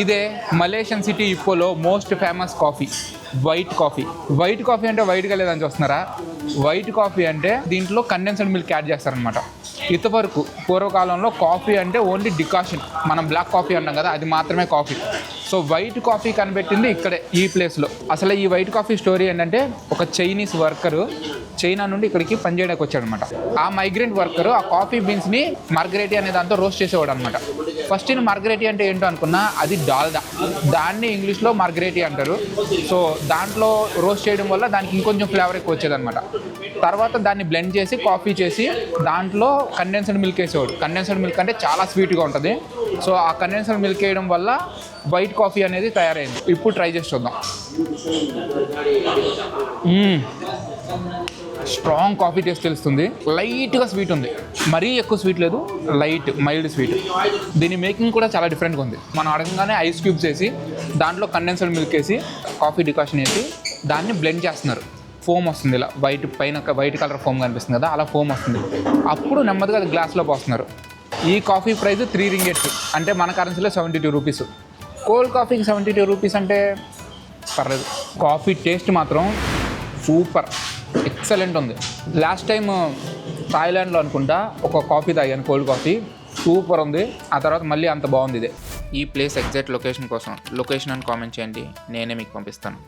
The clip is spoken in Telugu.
ఇదే మలేషియన్ సిటీ ఇప్పోలో most famous coffee, white coffee. White coffee అంటే వైట్గా లేదని చూస్తున్నారా? వైట్ కాఫీ అంటే దీంట్లో కండెన్స్డ్ మిల్క్ యాడ్ చేస్తారనమాట. ఇంతవరకు పూర్వకాలంలో కాఫీ అంటే ఓన్లీ డికాషన్, మనం బ్లాక్ కాఫీ అంటాం కదా, అది మాత్రమే కాఫీ. సో వైట్ కాఫీ కనిపెట్టింది ఇక్కడే, ఈ ప్లేస్లో. అసలు ఈ వైట్ కాఫీ స్టోరీ ఏంటంటే, ఒక చైనీస్ వర్కరు చైనా నుండి ఇక్కడికి పనిచేయడానికి వచ్చాడనమాట. ఆ మైగ్రెంట్ వర్కరు ఆ కాఫీ బీన్స్ని మార్గరేటి అనే దాంతో రోస్ట్ చేసేవాడు అనమాట. ఫస్ట్ నేను మార్గరేటి అంటే ఏంటో అనుకున్నా, అది డాల్డా, దాన్ని ఇంగ్లీష్లో మార్గరేటి అంటారు. సో దాంట్లో రోస్ట్ చేయడం వల్ల దానికి ఇంకొంచెం ఫ్లేవర్ ఎక్కువ వచ్చేదనమాట. తర్వాత దాన్ని బ్లెండ్ చేసి కాఫీ చేసి దాంట్లో కండెన్స్డ్ మిల్క్ వేసేవాడు. కండెన్స్డ్ మిల్క్ అంటే చాలా స్వీట్గా ఉంటుంది. సో ఆ కండెన్స్డ్ మిల్క్ వేయడం వల్ల వైట్ కాఫీ అనేది తయారైంది. ఇప్పుడు ట్రై చేసి చూద్దాం. స్ట్రాంగ్ కాఫీ టేస్ట్ తెలుస్తుంది. లైట్గా స్వీట్ ఉంది, మరీ ఎక్కువ స్వీట్ లేదు, లైట్ మైల్డ్ స్వీట్. దీని మేకింగ్ కూడా చాలా డిఫరెంట్గా ఉంది. మనం అడగగానే ఐస్ క్యూబ్స్ వేసి దాంట్లో కండెన్స్డ్ మిల్క్ వేసి కాఫీ డికాషన్ వేసి దాన్ని బ్లెండ్ చేస్తున్నారు. ఫోమ్ వస్తుంది, ఇలా వైట్ పైన వైట్ కలర్ ఫోమ్ కనిపిస్తుంది కదా, అలా ఫోమ్ వస్తుంది. అప్పుడు నెమ్మదిగా అది గ్లాస్లో పోస్తున్నారు. ఈ కాఫీ ప్రైస్ 3 రింగెట్స్, అంటే మన కరెన్సీలో 72 రూపీస్. కోల్డ్ కాఫీకి 72 రూపీస్ అంటే పర్లేదు. కాఫీ టేస్ట్ మాత్రం సూపర్, ఎక్సలెంట్ ఉంది. లాస్ట్ టైం థాయిలాండ్లో అనుకుంటా ఒక కాఫీ తాగాను, కోల్డ్ కాఫీ, సూపర్ ఉంది. ఆ తర్వాత మళ్ళీ అంత బాగుంది ఇదే. ఈ ప్లేస్ ఎగ్జాక్ట్ లొకేషన్ కోసం లొకేషన్ అని కామెంట్ చేయండి, నేనే మీకు పంపిస్తాను.